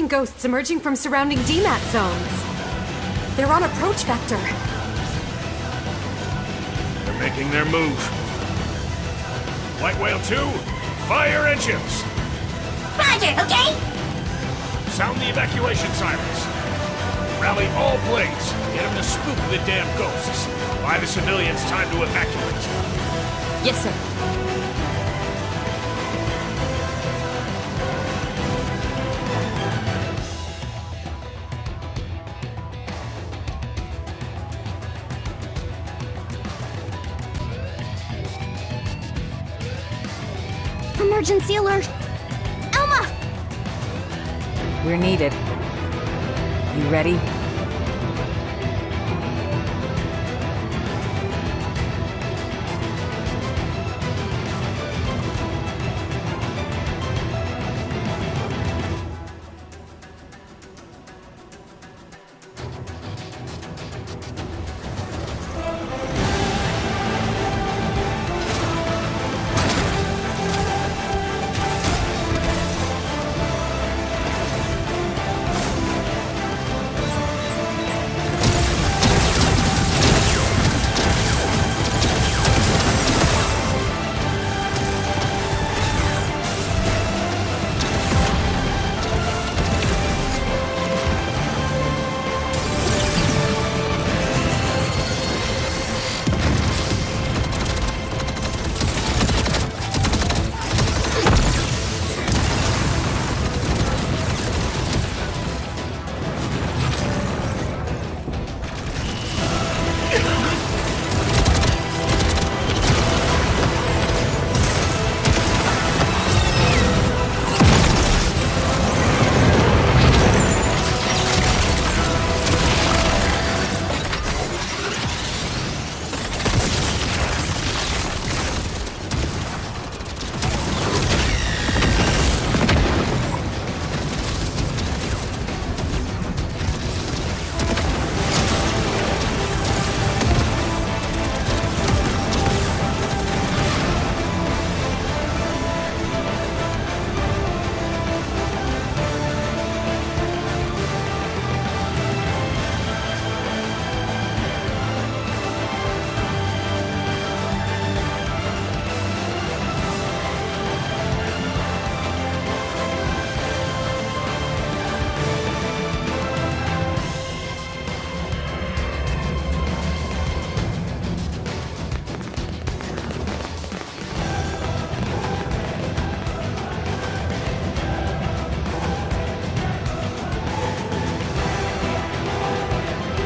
seeing ghosts emerging from surrounding DMAT zones. They're on approach vector. They're making their move. White Whale 2, fire engines! Roger, okay? Sound the evacuation sirens. Rally all blades. Get them to spook the damn ghosts. Buy the civilians time to evacuate. Yes, sir. Emergency alert! Elma! We're needed. You ready?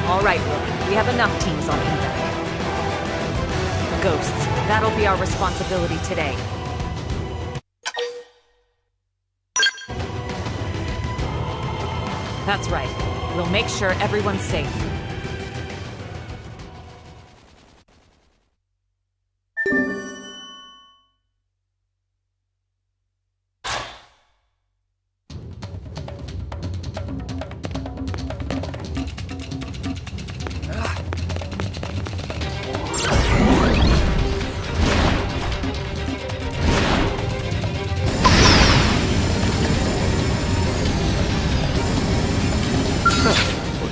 All right, Will. We have enough teams on evac. The ghosts. That'll be our responsibility today. That's right. We'll make sure everyone's safe.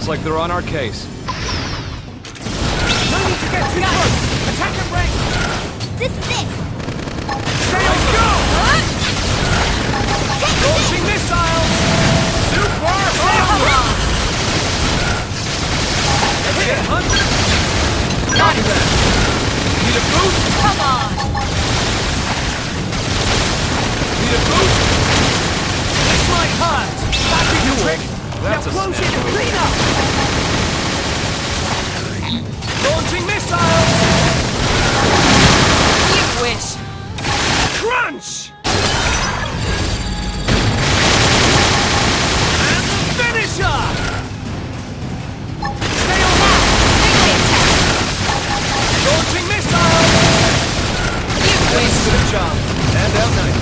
Like they're on our case. No need to get too close! Attack and break! This is it! Let's go! Launching missiles! Super Armor! Hit hunter! Copy that! Need a boost? Come on! Need a boost? It's like hot! That's a trick! That's now a close in snap and move. clean up! Launching missiles! You wish! Crunch! And the finisher! Stay on that! Launching missiles! You wish! Good job. And out night.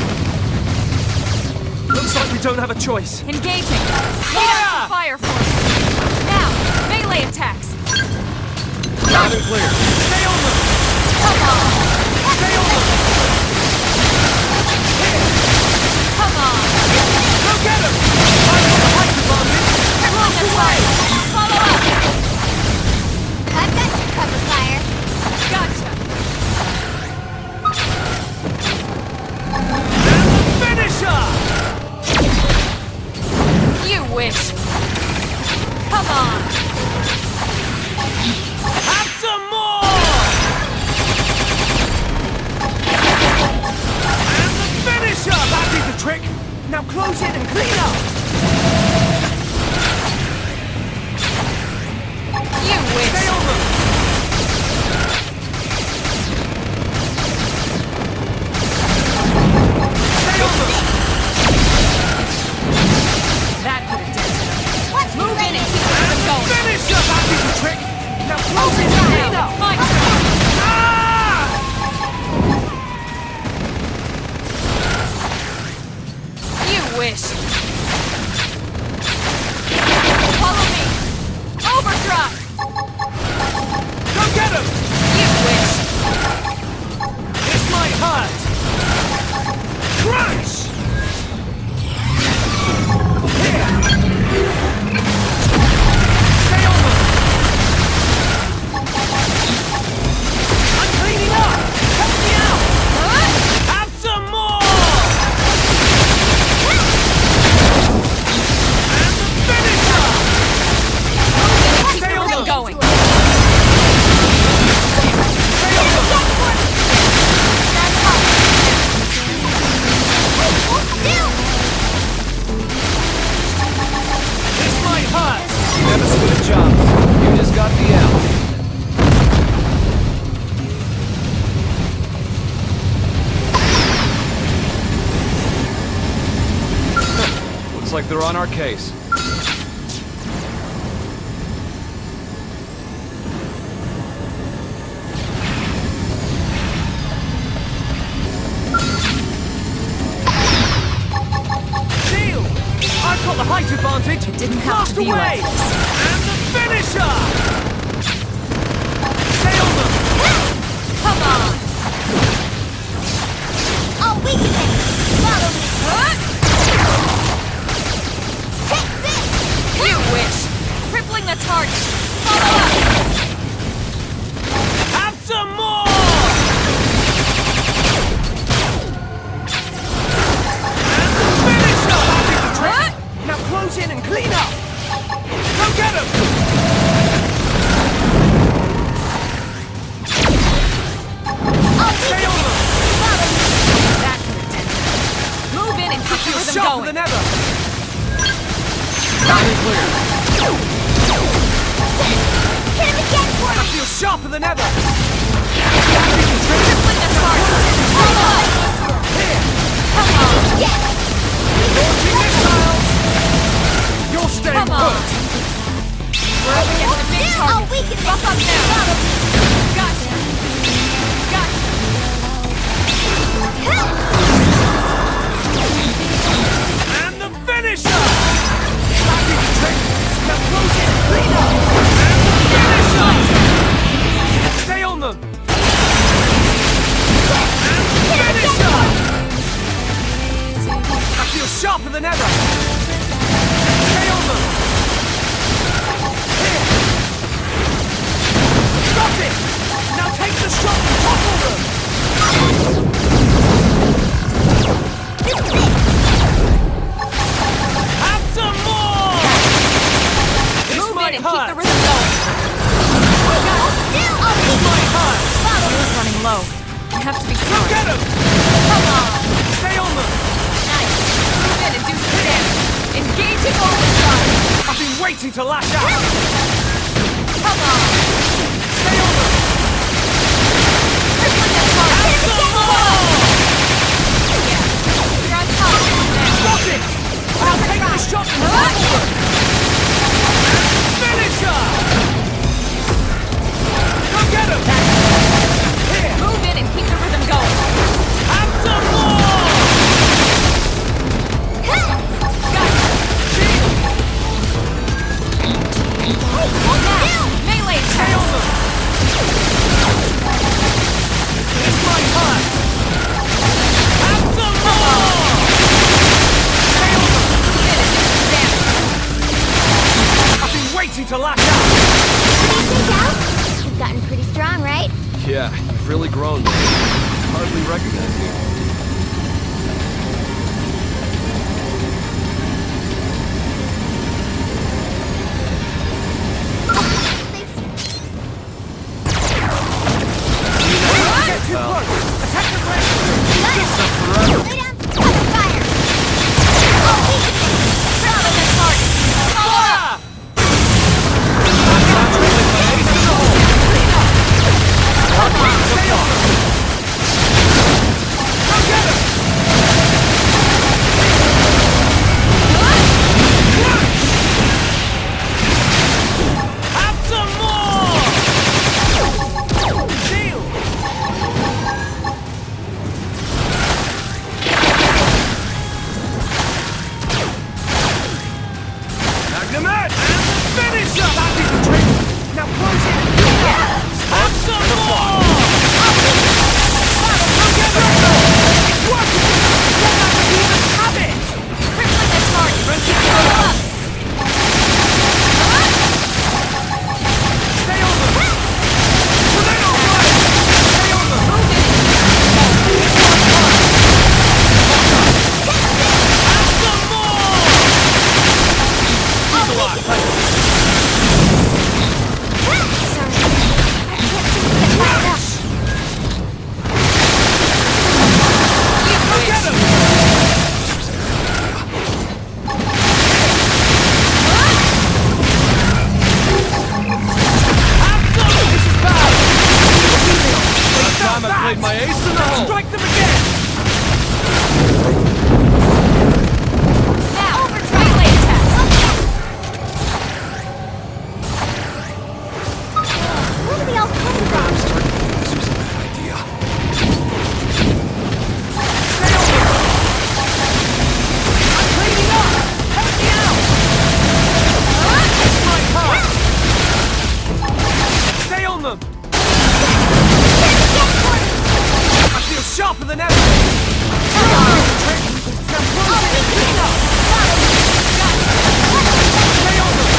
Looks like we don't have a choice. Engaging! Fire force! Now, melee attacks! Loud and clear. Stay on them! Come on! Stay on them! Come on! Go get him! I'm on the right Come on! Have some more! And the finisher! That did the trick! Now close it and clean up! You wish! Stay on them! Stay on them! That could have done it. What's Move in related? and keep the rhythm going. Finisher! That did the trick! Now close it and clean Now, up! my turn! Ah! You wish! Follow me! Overdrive! Go get him! You wish! This might hurt! Crunch! Here! Stay on them! I'm cleaning up! Help me out! Have some more! And the finisher! Keep the rhythm going! Stay on them! This might hurt! Nevis, good job. You just got the L. Looks like they're on our case. Shield! I've got the height advantage! It didn't have Blast to be away! like this. And the finisher! Stay on them! Come on! I'll weaken it. Follow me. Take this. You wish! Crippling the target! Follow up! Have some more! And the finisher! That did the trick! Now close in and clean up! Go get him! I'll Stay weaken on it. them! Follow me. That could have done it. Move in and keep the You're rhythm sharper going! than ever! Loud and clear. Hit him again for I me. feel sharper than ever! Crippling the target! Follow up! Here! Come on! Yes. Launching missiles! You're staying Come on! put! We're up against a big I'll target! weaken it. Buck up now! Follow me. Gotcha! Gotcha! And the finisher! That did the trick! Now close in and clean up! Stay on them! Finisher! I feel sharper than ever! Stay on them! Here! Got it! Now take the shot and topple them! This is it. Have some more! This Move might in and keep hurt! the rhythm going! Still, I'll This weaken might it. hurt! Fuel's running low. You have to be Go smart. get him! Come on! Stay on them! Nice! Move in and do some damage! Engaging overdrive! I've been waiting to lash out! Come on! Stay on them! Crippling the target! Yeah, you're on top of it now. Got it! I'll take the shot and topple them! Finisher! Go get him! Here! Move in and keep the rhythm going. Have some more! Gotcha! Now, melee Stay attack! on them! This might hurt! Have some more! Stay on them! Move in and do some damage. I've been waiting to lash out! What do you think, Al? You've gotten pretty strong, right? Yeah, you've really grown, man. Hardly recognize you. Finish up! That did the trick! Now close in! Have some more! It's working! Let that behemoth have it! Crippling the target. Keep it up. Stay on them! Well, they don't work! Stay on them! Move it! Have some more! He's alive! Sorry. I can't seem to get back up. Go get him! This is bad! Last time I played my ace in the hole. Strike them again! Now, melee attack. Where did they all come from? This was a bad idea. Stay on them! I'm cleaning up! Help me out! It's my part! Stay on them! I feel sharper than ever! Now close it and clean up! Stay on them!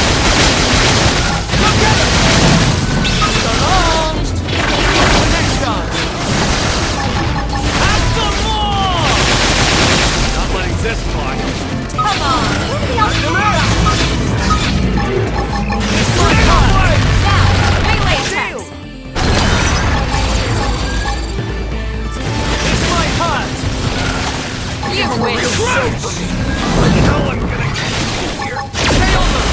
Go get them! So long! Till next time! Have some more! Not letting this fly. Come on. Where did they all come from? It's my part! Now, melee attacks. It's my part! You win. Now I'm gonna get you here! Stay on them!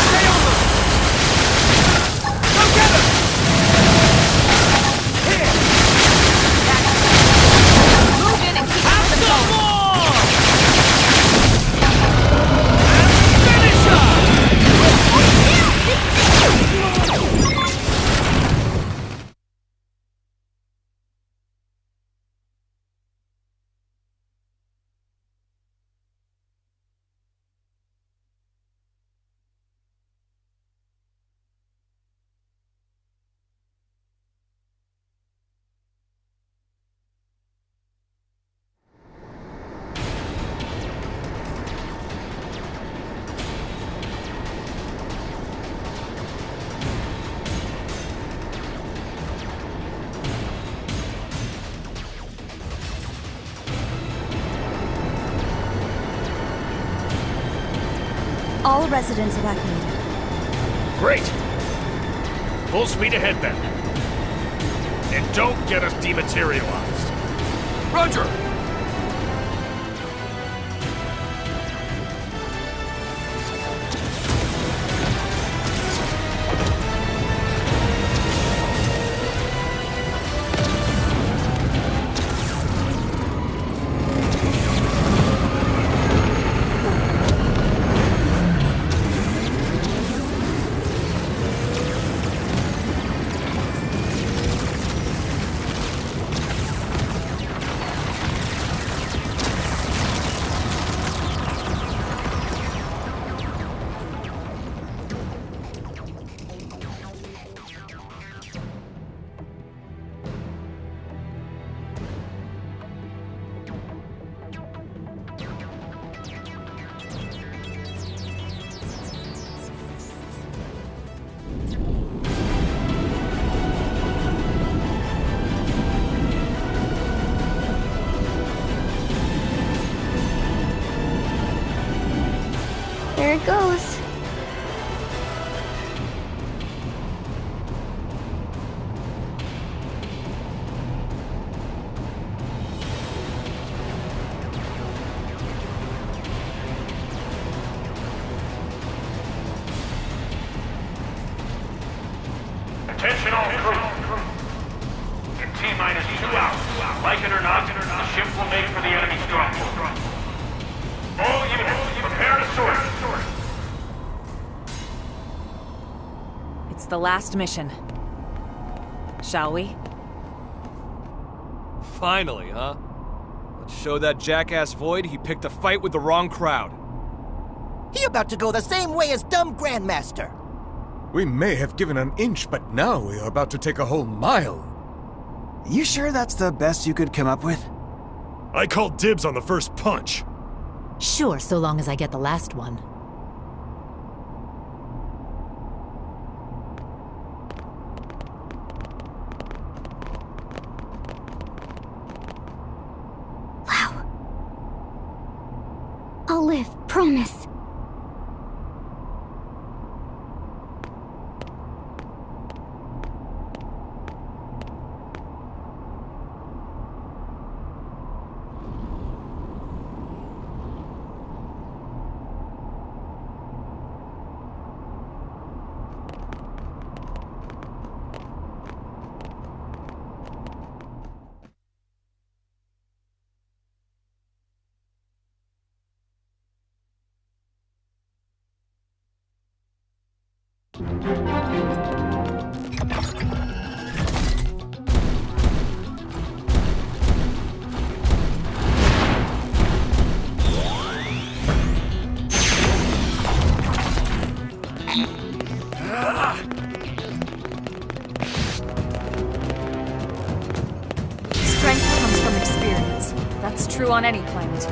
Stay on them! Go get them! Here! Move in and keep Have them some going. more! And finish her! All residents evacuated. Great! Full speed ahead then. And don't get us dematerialized. Roger! There it goes. Attention all crew. In T-minus 2 hours, like it or not, the ship will make for the enemy stronghold. All units, prepare to sort. It's the last mission. Shall we? Finally, huh? Let's show that jackass Void he picked a fight with the wrong crowd. He about to go the same way as dumb Grandmaster. We may have given an inch, but now we are about to take a whole mile. You sure that's the best you could come up with? I called dibs on the first punch. Sure, so long as I get the last one. Wow. I'll live, promise. Strength comes from experience. That's true on any planet.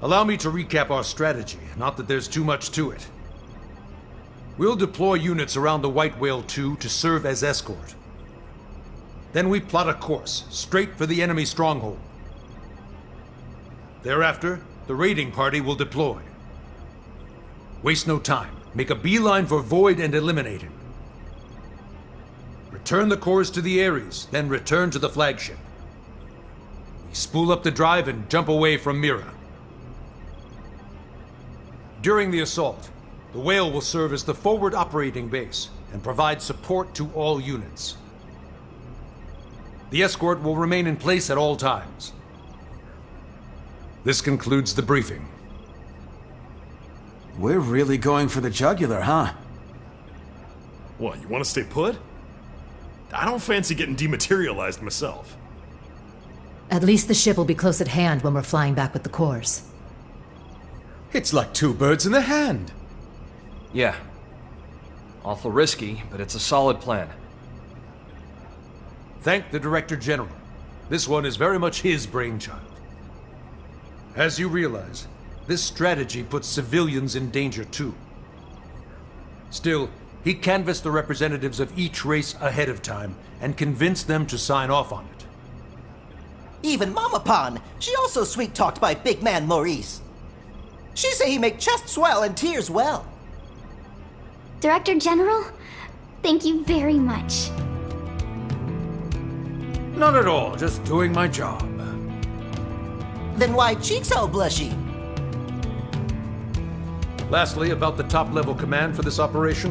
Allow me to recap our strategy, not that there's too much to it. We'll deploy units around the White Whale 2 to serve as escort. Then we plot a course, straight for the enemy stronghold. Thereafter, the raiding party will deploy. Waste no time. Make a beeline for Void and eliminate him. Return the cores to the Ares, then return to the flagship. We spool up the drive and jump away from Mira. During the assault, the Whale will serve as the forward operating base and provide support to all units. The escort will remain in place at all times. This concludes the briefing. We're really going for the jugular, huh? What, you want to stay put? I don't fancy getting dematerialized myself. At least the ship will be close at hand when we're flying back with the cores. It's like two birds in the hand. Yeah. Awful risky, but it's a solid plan. Thank the Director General. This one is very much his brainchild. As you realize, this strategy puts civilians in danger too. Still, he canvassed the representatives of each race ahead of time and convinced them to sign off on it. Even Mama Pan, she also sweet-talked by big man Maurice. She say he make chest swell and tears well. Director General, thank you very much. Not at all, just doing my job. Then why cheeks all blushy? Lastly, about the top-level command for this operation.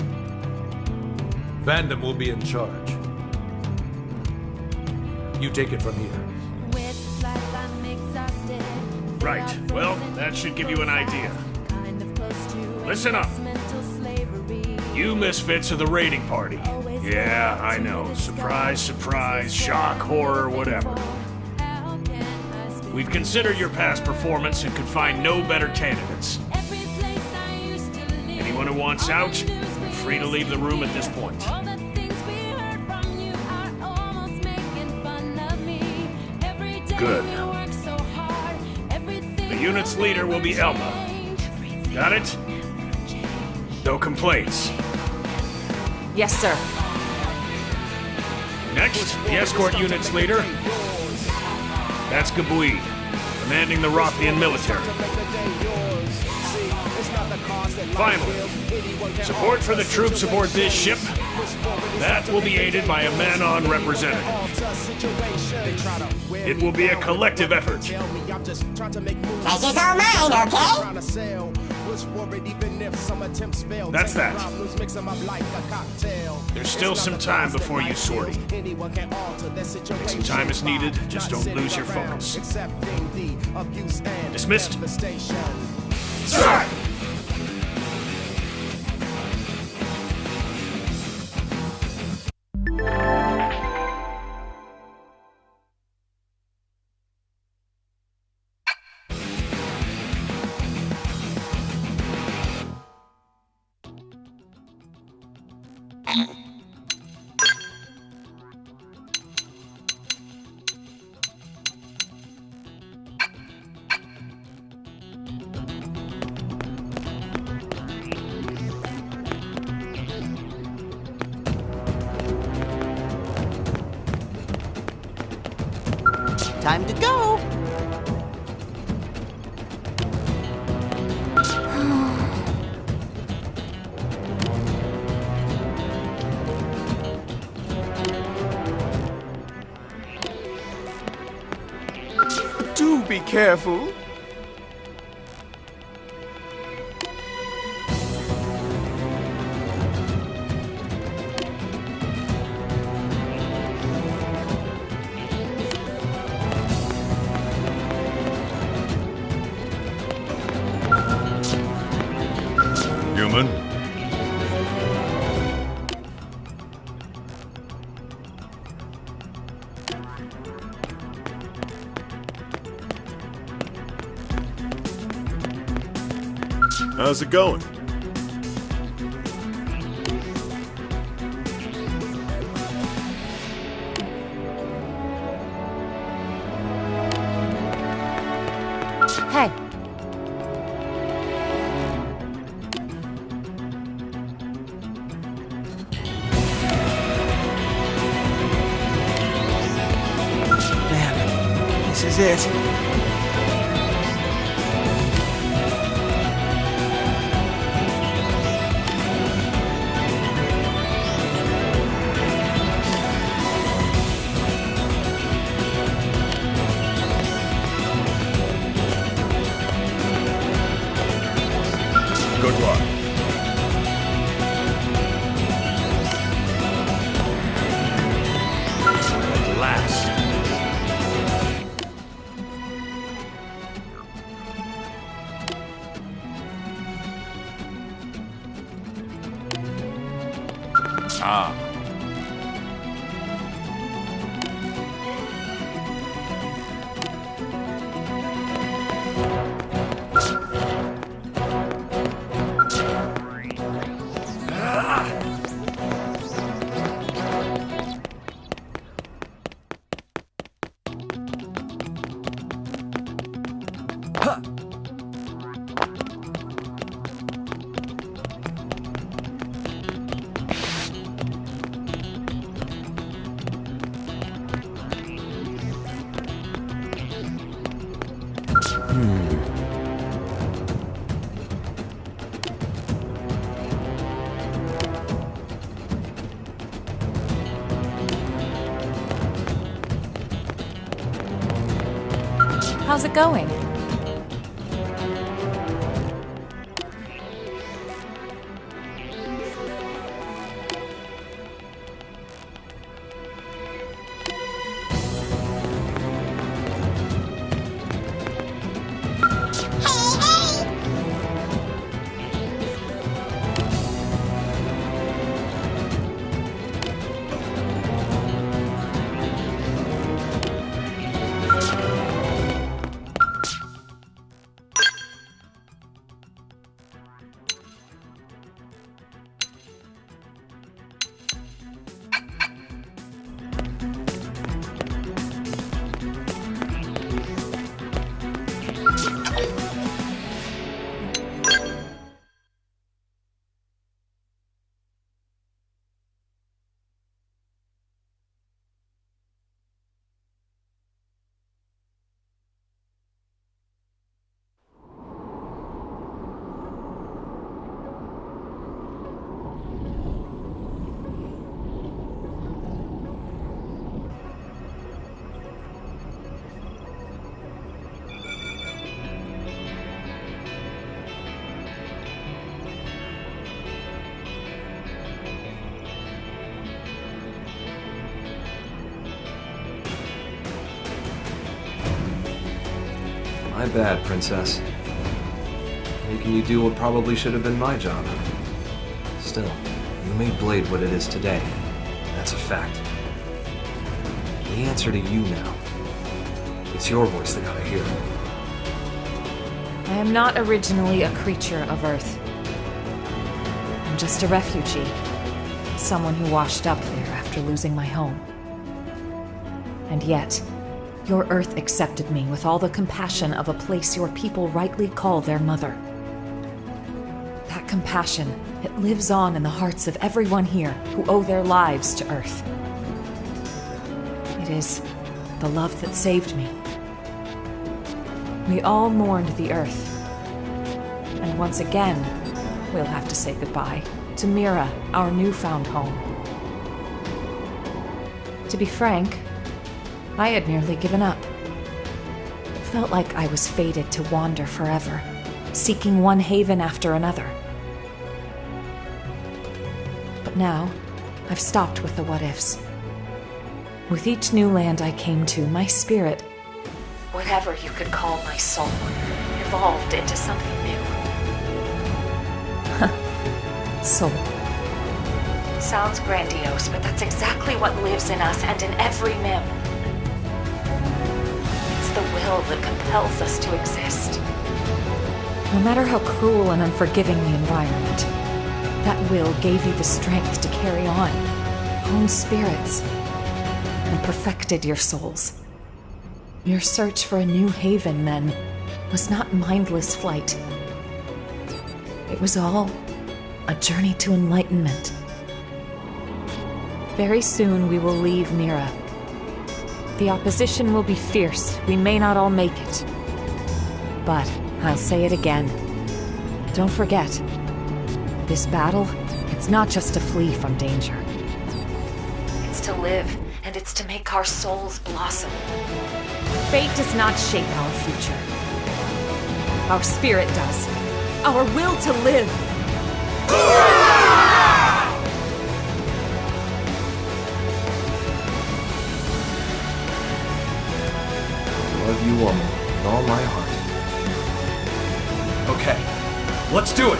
Vandam will be in charge. You take it from here. Right, well, that should give you an idea. Listen up. You misfits are the raiding party. Yeah, I know. Surprise, surprise, shock, horror, whatever. We've considered your past performance and could find no better candidates. Anyone who wants out, you're free to leave the room at this point. Good. The unit's leader will be Elma. Got it? No complaints. Yes, sir. Next, the escort unit's leader. That's Gabuid, commanding the Rothian military. Finally, support for the troops aboard this ship. That will be aided by a man-on representative. It will be a collective effort. Pleasure's all mine, okay? That's that. There's still some time before you sortie. Take some time as needed, just don't lose your focus. Dismissed? Sir! Time to go! Do be careful. Human? How's it going? Hey. Man, this is it. Good luck. At last. Ah. How's it going? My bad, Princess. Making you do what probably should have been my job. Still, you made Blade what it is today. That's a fact. We answer to you now. It's your voice they gotta hear. I am not originally a creature of Earth. I'm just a refugee. Someone who washed up there after losing my home. And yet, your Earth accepted me with all the compassion of a place your people rightly call their mother. That compassion, it lives on in the hearts of everyone here who owe their lives to Earth. It is the love that saved me. We all mourned the Earth. And once again, we'll have to say goodbye to Mira, our newfound home. To be frank, I had nearly given up. It felt like I was fated to wander forever, seeking one haven after another. But now, I've stopped with the what-ifs. With each new land I came to, my spirit, whatever you could call my soul, evolved into something new. Soul. Sounds grandiose, but that's exactly what lives in us and in every Mim. It's the will that compels us to exist. No matter how cruel and unforgiving the environment, that will gave you the strength to carry on, honed spirits, and perfected your souls. Your search for a new haven, then, was not mindless flight. It was all a journey to enlightenment. Very soon we will leave Mira. The opposition will be fierce. We may not all make it. But I'll say it again. Don't forget, this battle, it's not just to flee from danger. It's to live, and it's to make our souls blossom. Fate does not shape our future. Our spirit does. Our will to live. Love you, woman, with all my heart. Okay, let's do it!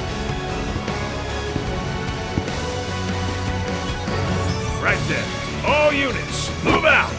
Right then. All units, move out!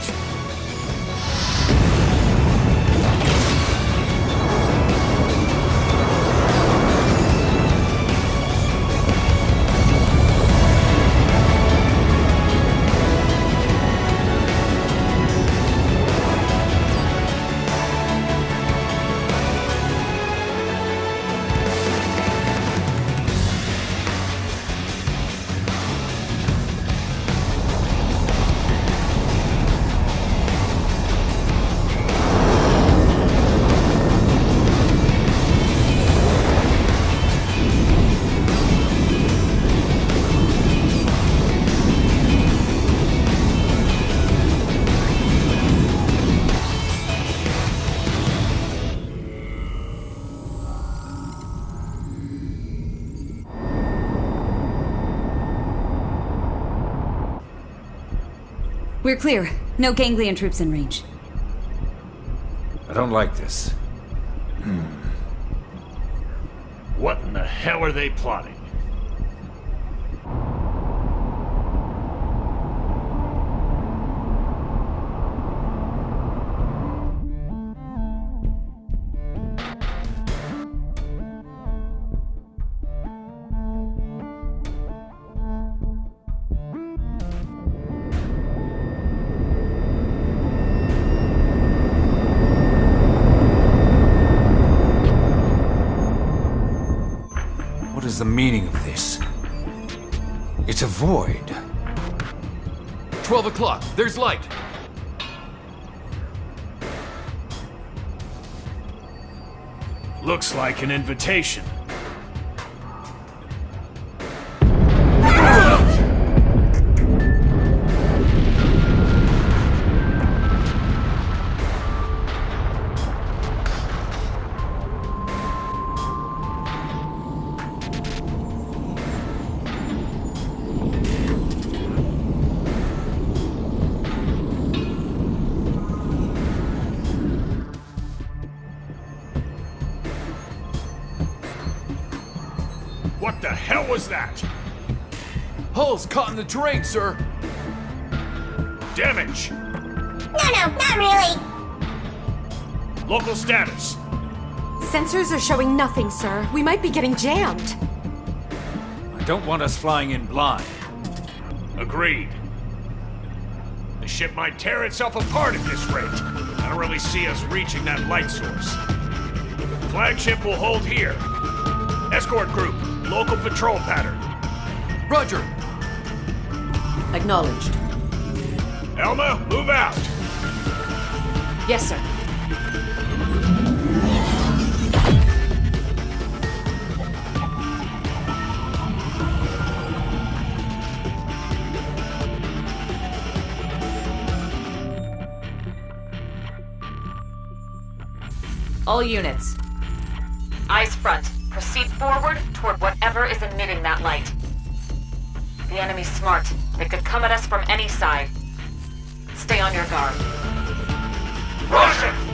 We're clear. No ganglion troops in range. I don't like this. What in the hell are they plotting? What is the meaning of this? It's a void. 12 o'clock. There's light. Looks like an invitation. hell was that? Hull's caught in the terrain, sir. Damage. No, not really. Local status. Sensors are showing nothing, sir. We might be getting jammed. I don't want us flying in blind. Agreed. The ship might tear itself apart at this rate. I don't really see us reaching that light source. Flagship will hold here. Escort group, local patrol pattern. Roger. Acknowledged. Elma, move out. Yes, sir. All units. Eyes front. Proceed forward toward whatever is emitting that light. The enemy's smart. They could come at us from any side. Stay on your guard. Roger!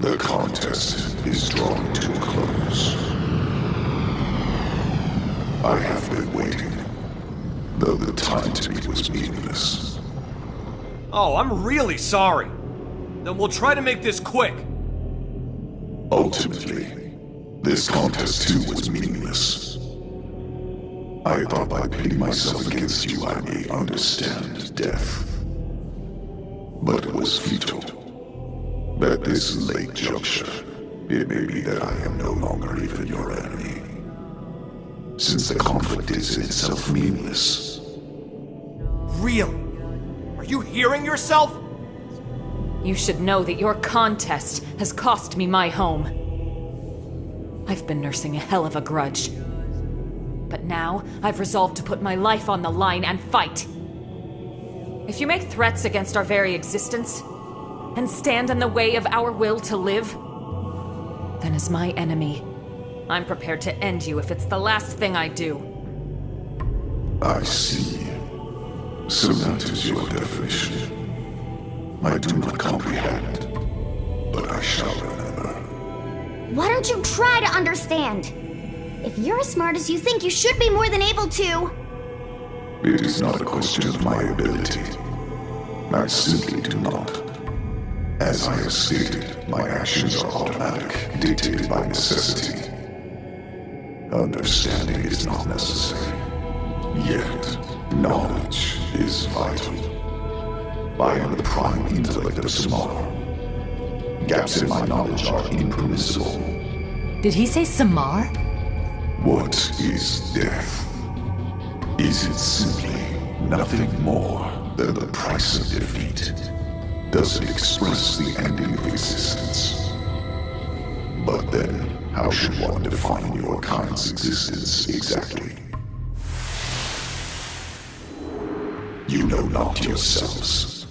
The contest is drawing to a close. I have been waiting, though the time to me was meaningless. Oh, I'm really sorry. Then we'll try to make this quick. Ultimately, this contest too was meaningless. I thought by pitting myself against you I may understand death. But it was futile. At this late juncture, it may be that I am no longer even your enemy. Since the conflict is in itself meaningless. Really? Are you hearing yourself? You should know that your contest has cost me my home. I've been nursing a hell of a grudge. But now, I've resolved to put my life on the line and fight. If you make threats against our very existence, and stand in the way of our will to live, then as my enemy, I'm prepared to end you if it's the last thing I do. I see. So that is your definition. I do not comprehend, but I shall remember. Why don't you try to understand? If you're as smart as you think, you should be more than able to. It is not a question of my ability. I simply do not. As I have stated, my actions are automatic, dictated by necessity. Understanding is not necessary. Yet, knowledge is vital. I am the prime intellect of Samar. Gaps in my knowledge are impermissible. Did he say Samar? What is death? Is it simply nothing more than the price of defeat? Does it express the ending of existence? But then, how should one define your kind's existence exactly? You know not yourselves.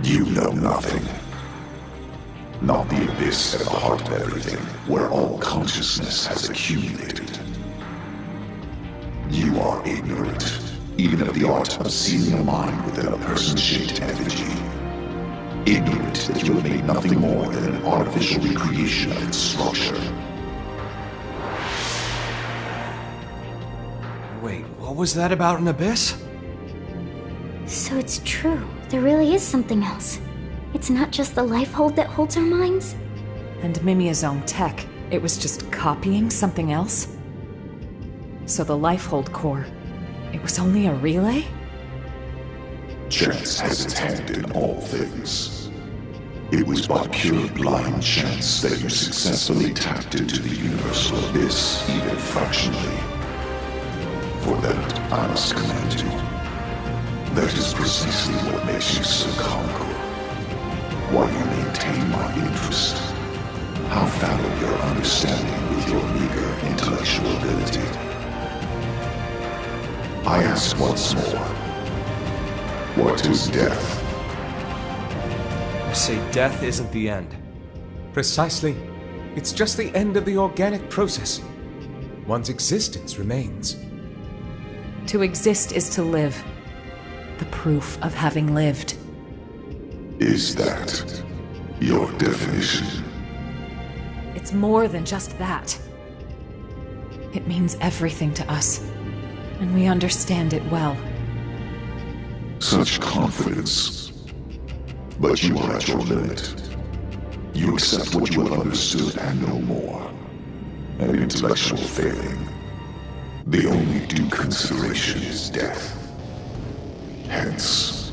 You know nothing. Not the abyss at the heart of everything, where all consciousness has accumulated. You are ignorant, even of the art of seeing a mind within a person-shaped effigy. Ignorant that you have made nothing more than an artificial recreation of its structure. Wait, what was that about an abyss? So it's true. There really is something else. It's not just the life hold that holds our minds. And Mimia's own tech, it was just copying something else? So the Lifehold core, it was only a relay? Chance has its hand in all things. It was by pure blind chance that you successfully tapped into the universal abyss, even fractionally. For that, I must commend you. That is precisely what makes you so comical. Why you maintain my interest. How fallow your understanding with your meager intellectual ability. I ask once more, what is death? I say death isn't the end. Precisely. It's just the end of the organic process. One's existence remains. To exist is to live. The proof of having lived. Is that your definition? It's more than just that. It means everything to us, and we understand it well. Such confidence. But you are at your limit. You accept what you have understood and no more. An intellectual failing. The only due consideration is death. Hence,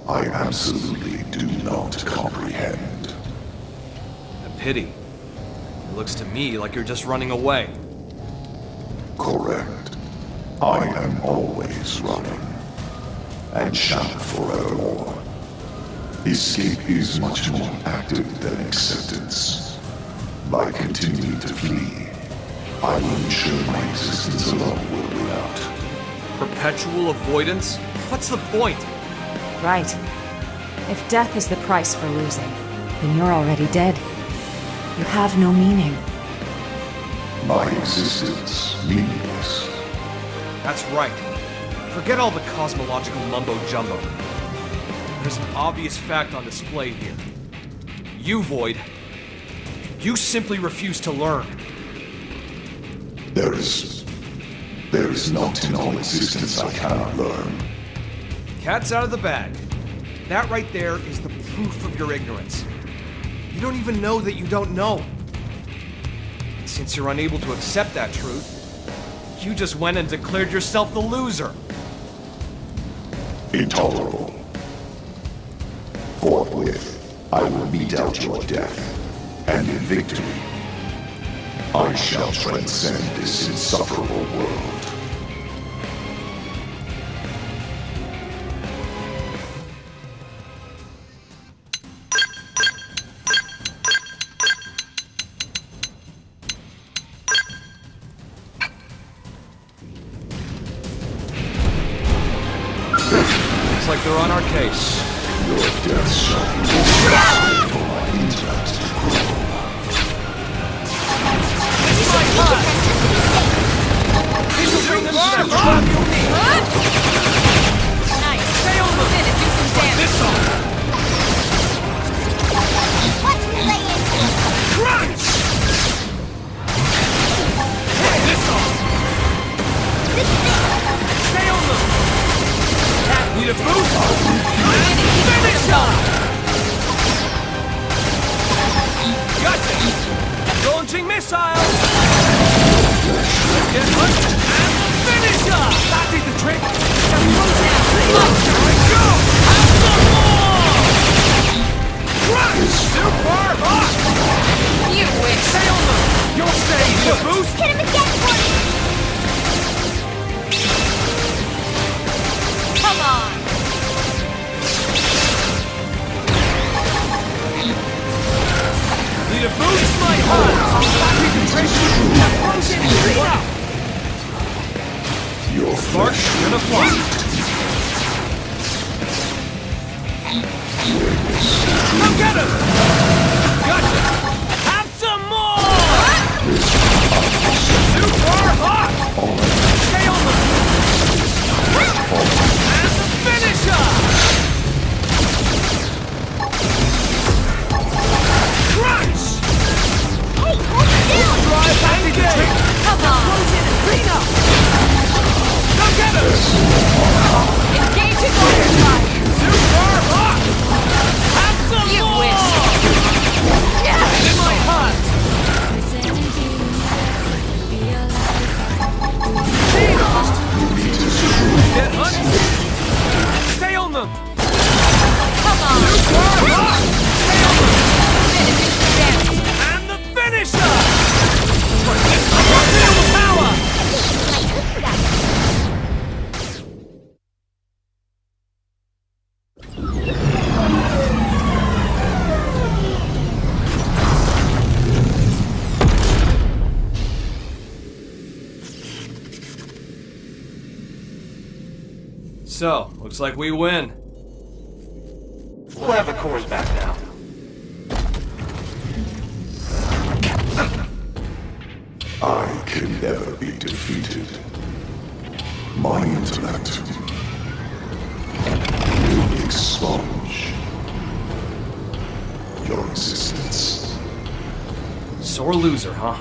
I absolutely do not comprehend. A pity. It looks to me like you're just running away. Correct. I am always running. And shall forevermore. Escape is much more active than acceptance. By continuing to flee, I will ensure my existence alone will win out. Perpetual avoidance? What's the point? Right. If death is the price for losing, then you're already dead. You have no meaning. My existence meaningless. That's right. Forget all the cosmological mumbo-jumbo. There's an obvious fact on display here. You, Void, you simply refuse to learn. There is not in all existence I cannot learn. Cat's out of the bag. That right there is the proof of your ignorance. You don't even know that you don't know. And since you're unable to accept that truth, you just went and declared yourself the loser. Intolerable. Forthwith, I will mete out your death, and in victory, I shall transcend this insufferable world. Looks like they're on our case. Your death shall be necessary for my intellect to grow. It's my time! This will bring them to their drop you'll need! Nice! Stay on the pin and do some damage! This on! What's playing? Crunch! This on! Stay on them! Need a boost? Finish up! Gotcha! Launching missiles! Let's get punched and finish up! That did the trick! Now close down! Go! Have some more! Crunch! Super hot! You win! Stay on them! You'll stay! Need a boost? Hit him again, Woody! Come on! Need a boost, my heart! Now frozen and wow! Your Sparks gonna fly. Come get him! Gotcha! Have some more! Super hot! Stay on them! And the finisher! Crunch! Hey, hold it down! Drive back again! Come on! Close in and clean up! So, looks like we win. We'll have the cores back now. I can never be defeated. My intellect will expunge your existence. Sore loser, huh?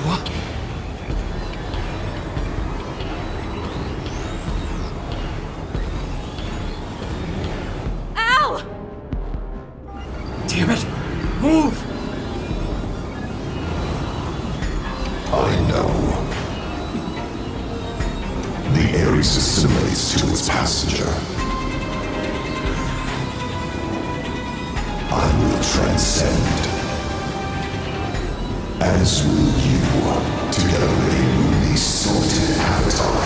What? Ow! Damn it! Move! I know. The Ares assimilates to its passenger. I will transcend. As will you, together with a newly sorted avatar.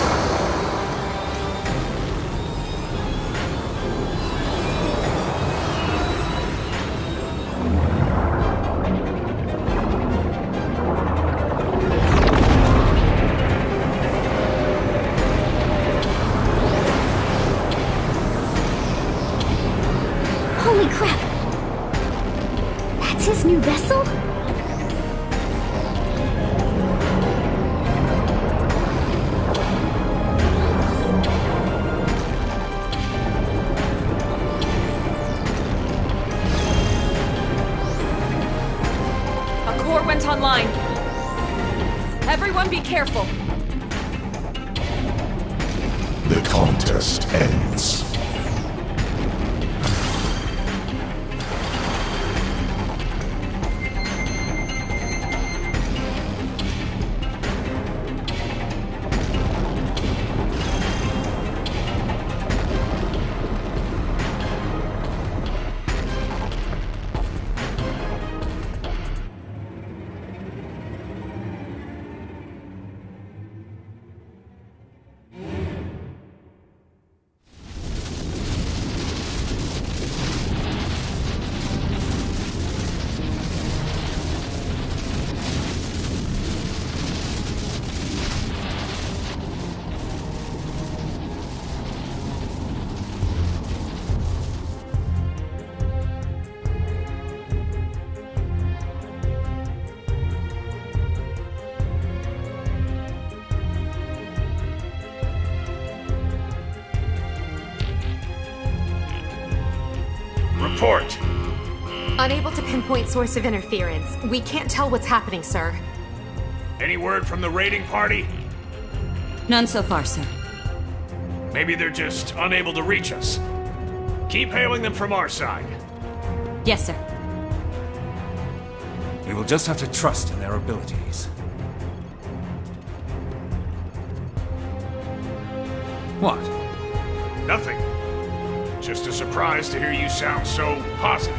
Holy crap! That's his new vessel? A core went online. Everyone be careful. The contest ends. Report. Unable to pinpoint source of interference. We can't tell what's happening, sir. Any word from the raiding party? None so far, sir. Maybe they're just unable to reach us. Keep hailing them from our side. Yes, sir. We will just have to trust in their abilities. What? Nothing. Just a surprise to hear you sound so positive.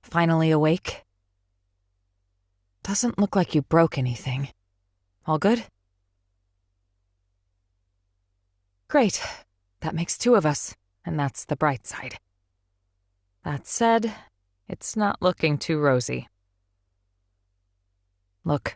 Finally awake? Doesn't look like you broke anything. All good? Great. That makes two of us, and that's the bright side. That said, it's not looking too rosy. Look.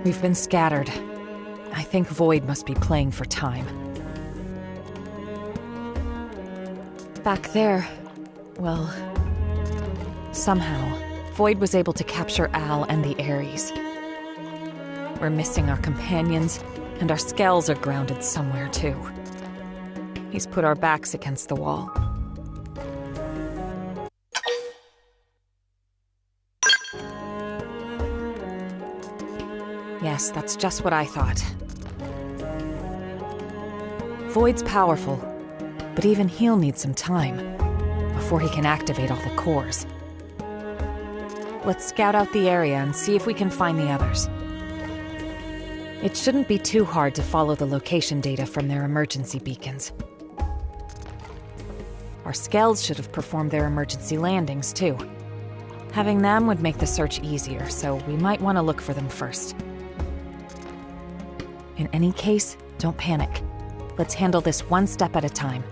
We've been scattered. I think Void must be playing for time. Back there, well, somehow, Void was able to capture Al and the Ares. We're missing our companions, and our skells are grounded somewhere too. He's put our backs against the wall. Yes, that's just what I thought. Void's powerful, but even he'll need some time before he can activate all the cores. Let's scout out the area and see if we can find the others. It shouldn't be too hard to follow the location data from their emergency beacons. Our Skells should have performed their emergency landings, too. Having them would make the search easier, so we might want to look for them first. In any case, don't panic. Let's handle this one step at a time.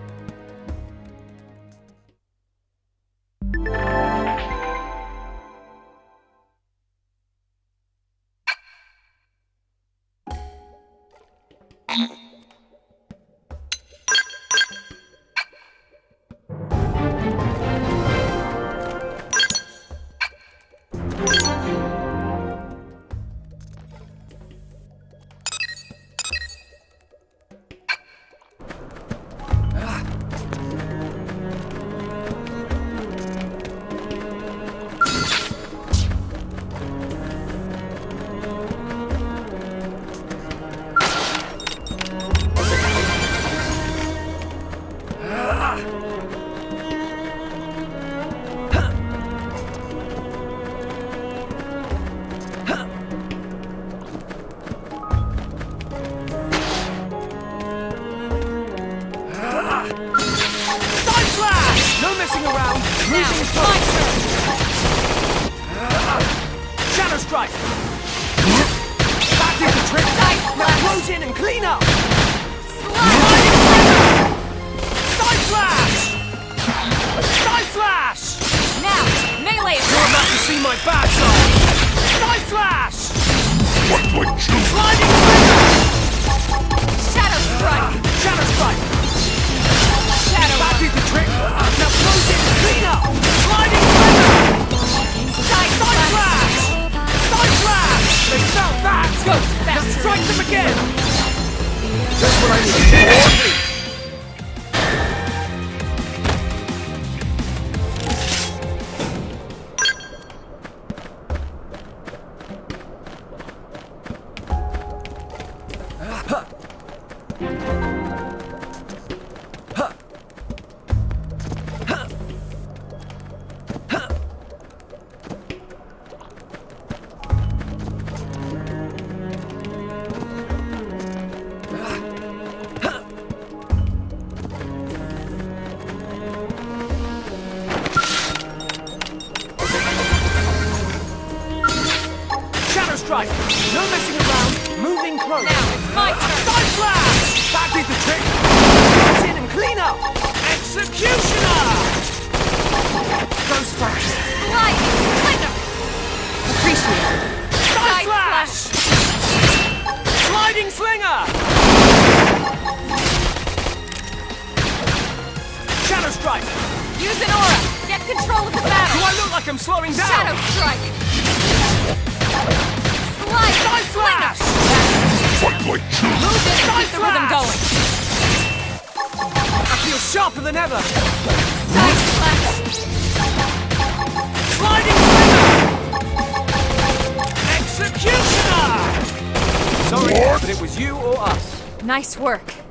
Nice work.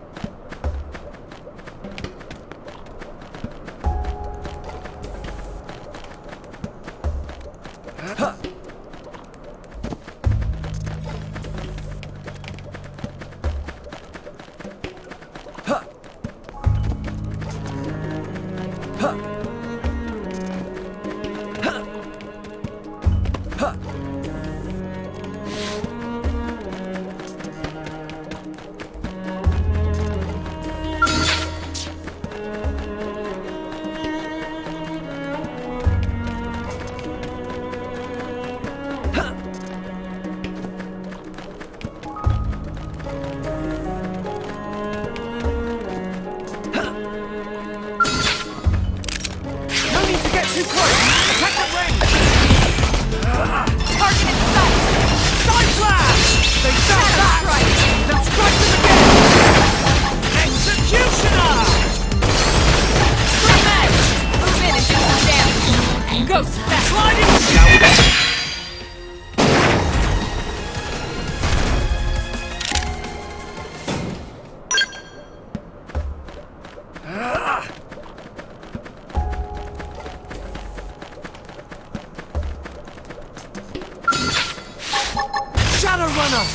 Shadow Runner!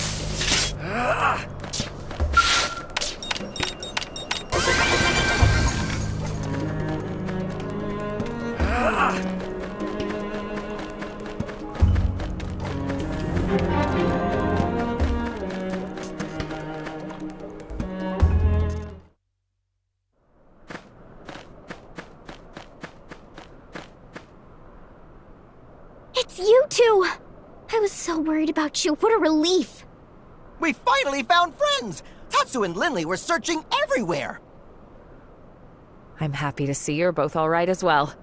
It's you two! I was so worried about you. What a relief. We finally found friends! Tatsu and Linley were searching everywhere! I'm happy to see you're both all right as well.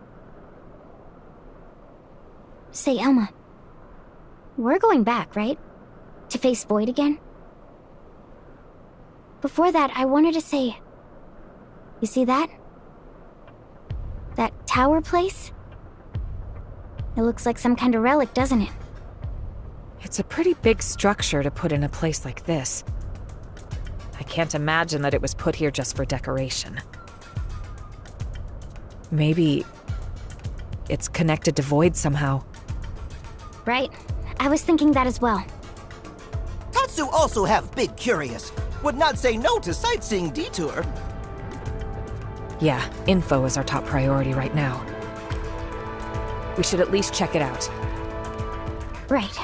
Say, Elma. We're going back, right? To face Void again? Before that, I wanted to say... You see that? That tower place? It looks like some kind of relic, doesn't it? It's a pretty big structure to put in a place like this. I can't imagine that it was put here just for decoration. Maybe it's connected to Void somehow. Right. I was thinking that as well. Tatsu also have big curious. Would not say no to sightseeing detour. Yeah, info is our top priority right now. We should at least check it out. Right.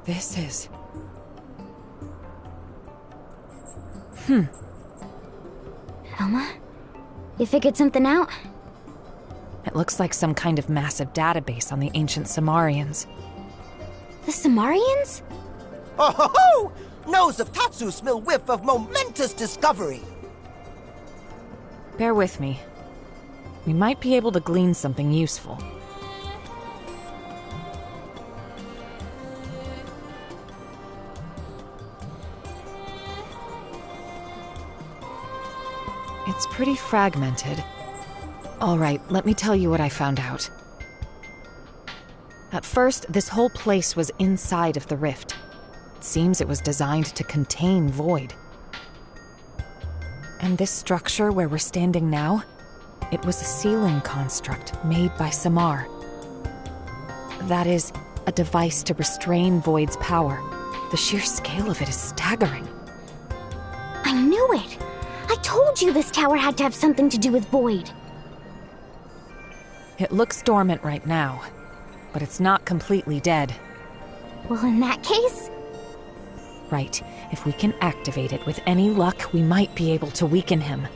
This is... Elma? You figured something out? It looks like some kind of massive database on the ancient Samarians. The Samarians? Oh ho ho! Nose of Tatsu smell whiff of momentous discovery. Bear with me. We might be able to glean something useful. It's pretty fragmented. All right, let me tell you what I found out. At first, this whole place was inside of the rift. It seems it was designed to contain Void. And this structure where we're standing now, it was a sealing construct made by Samar. That is, a device to restrain Void's power. The sheer scale of it is staggering. I knew it! I told you this tower had to have something to do with Void. It looks dormant right now, but it's not completely dead. Well, in that case... Right. If we can activate it with any luck, we might be able to weaken him.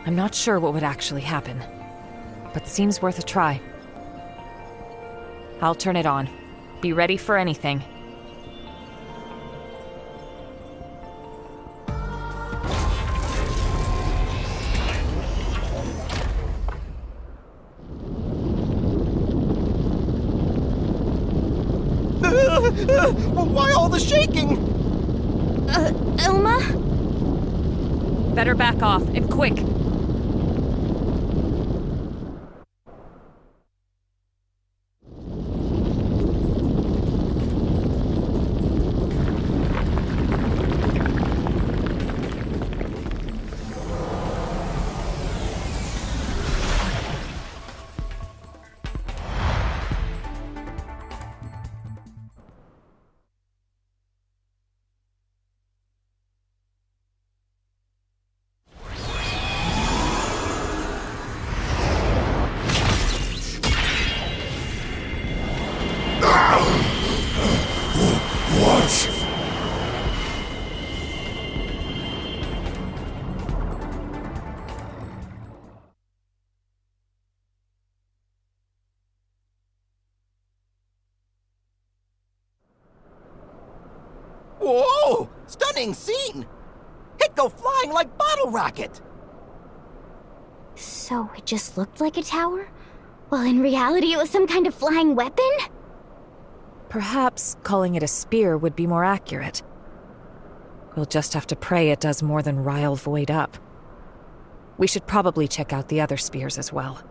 I'm not sure what would actually happen, but seems worth a try. I'll turn it on. Be ready for anything. Why all the shaking? Elma? Better back off, and quick! Whoa! Stunning scene! It go flying like bottle rocket! So it just looked like a tower? Well, in reality it was some kind of flying weapon? Perhaps calling it a spear would be more accurate. We'll just have to pray it does more than rile Void up. We should probably check out the other spears as well.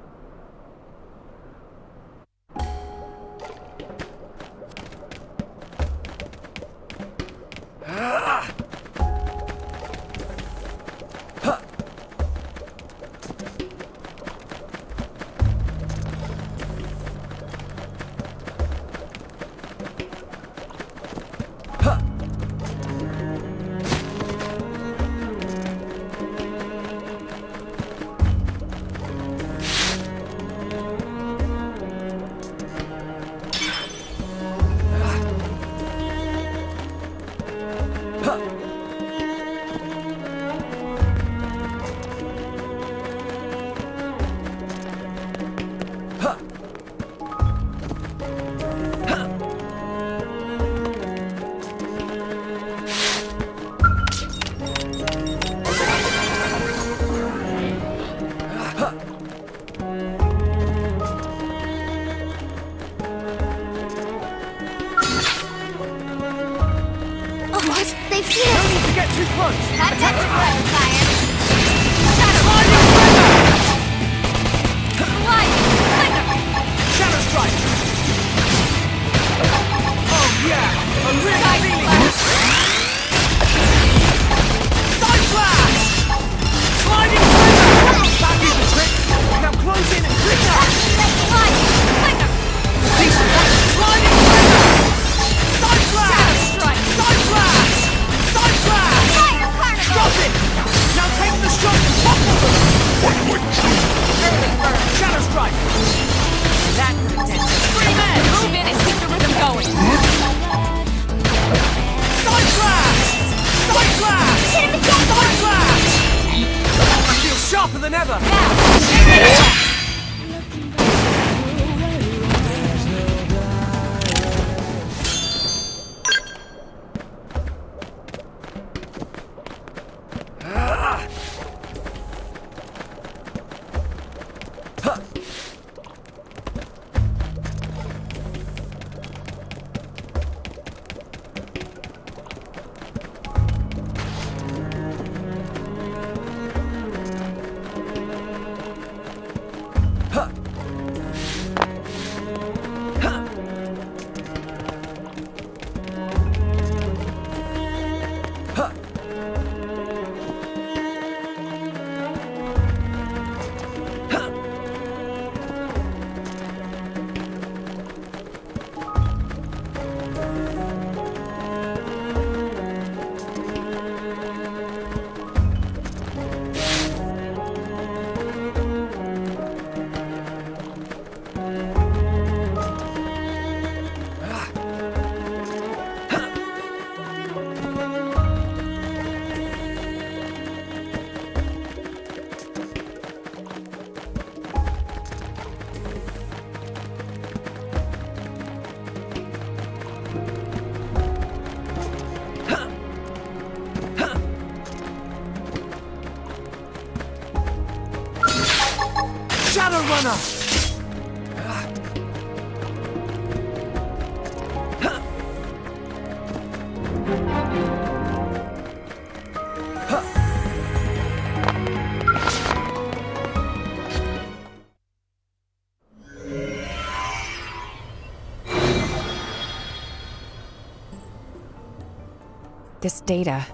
This data.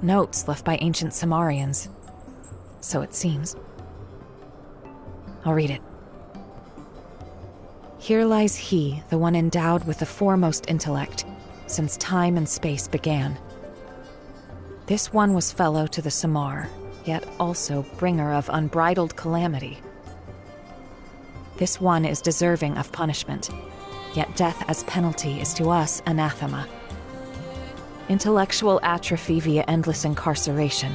Notes left by ancient Samarians. So it seems. I'll read it. Here lies he, the one endowed with the foremost intellect, since time and space began. This one was fellow to the Samar, yet also bringer of unbridled calamity. This one is deserving of punishment, yet death as penalty is to us anathema. Intellectual atrophy via endless incarceration.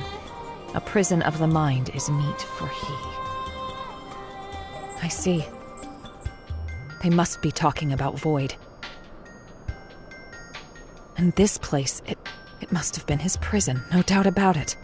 A prison of the mind is meet for he. I see. They must be talking about Void. And this place, it must have been his prison, no doubt about it.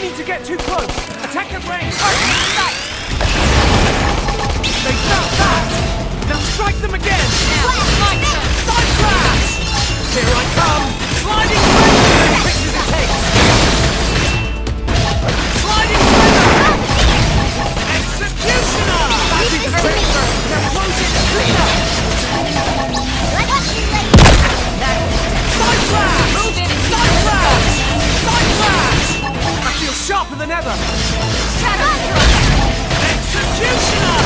need to get too close. Attack at range. They felt that. Now strike them again. Side flash. Here I come. Sliding sliver. As quick as it takes. Sliding sliver. Executioner. That is very firm. Now close it. Clean up. Side flash. Move in. Side flash. Side flash. I feel sharper than ever. Shadow thrust. Executioner.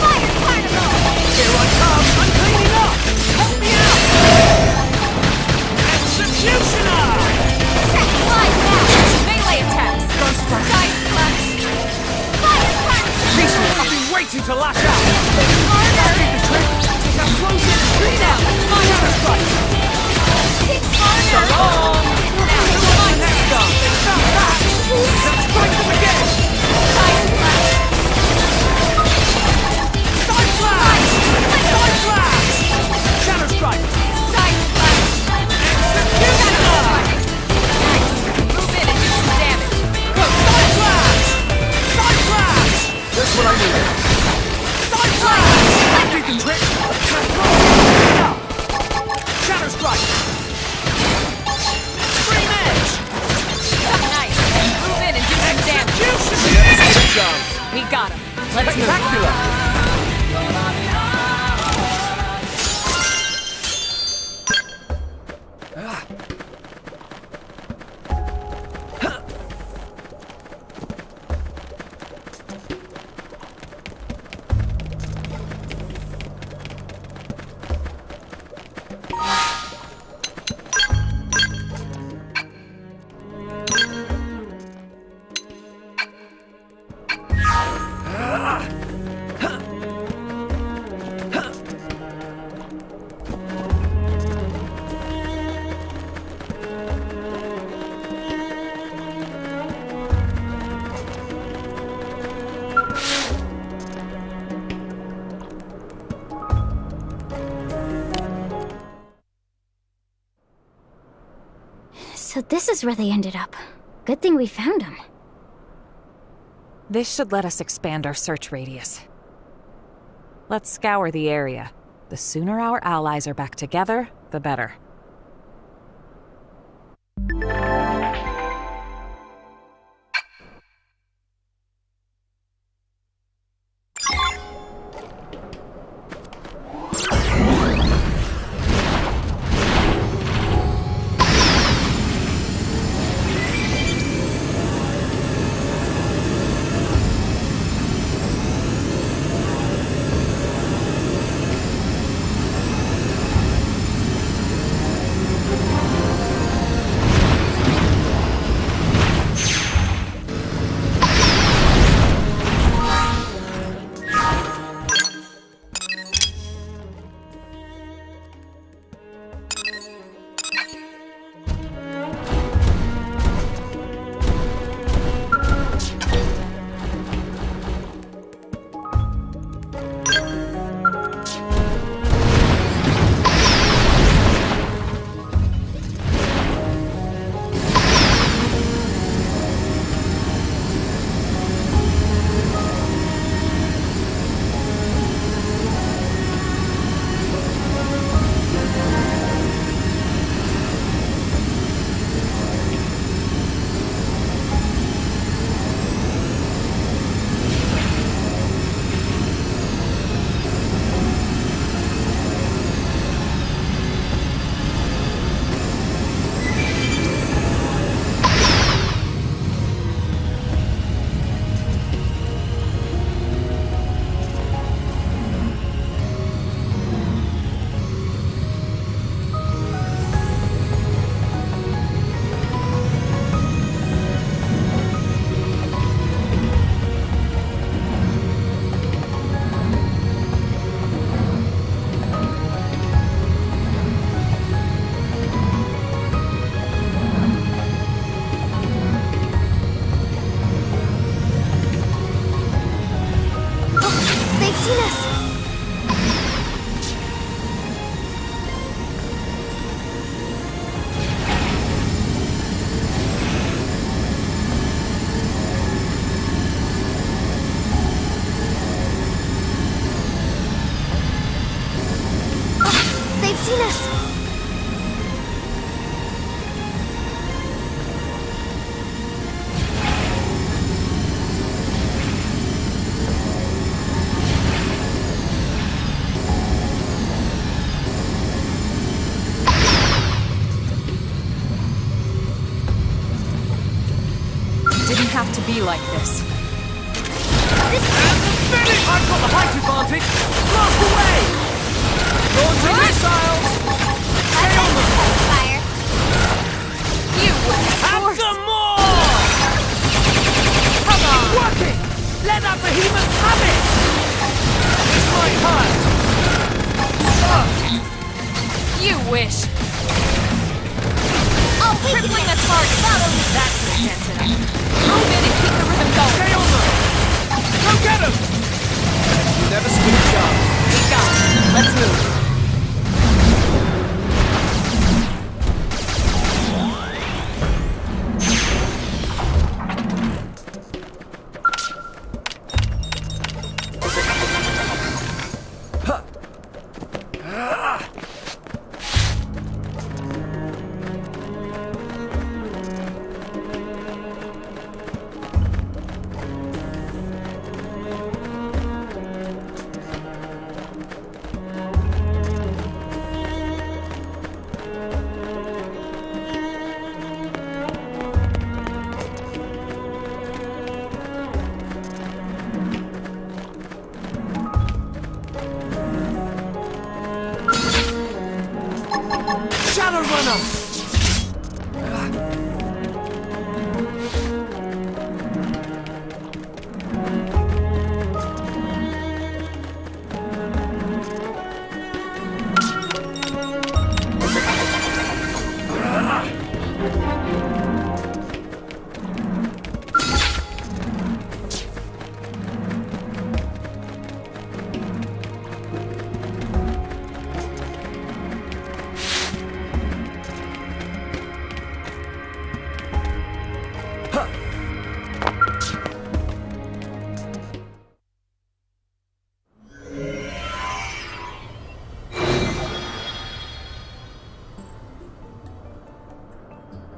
Fire particle. Here I come. I'm cleaning up. Help me out. Executioner. Slide down. Melee attacks. Gunstrike. Side flash. Fire particle. Jesus, I've been waiting to lash out. That did the trick. Now close it. Clean out. Shadow strike. So long. Who wants the next gun? Stop that. Now strike them again. Side flash. Side flash. Side flash. Shadow strike. Side flash. Executioner. Nice. Move in and do some damage. Side flash. Side flash. That's what I need. Side flash. That did the trick. Now close it. Clean up. Shadow strike. Scream edge. Nice. Move in and do some damage. Execution. We got him. Let's move. Spectacular. So this is where they ended up. Good thing we found them. This should let us expand our search radius. Let's scour the area. The sooner our allies are back together, the better. like this. And the finish! I've got the height advantage! Blast away! Launching missiles! Stay on them! Fire. You will And some more! Come on! It's working! Let that behemoth have it! It's my turn! You wish! Oh, Tripling the target! That's the intention. Move in and keep the rhythm going! Stay on them! Go get him! You never switch up. We got it. Let's move. Shadow Runner!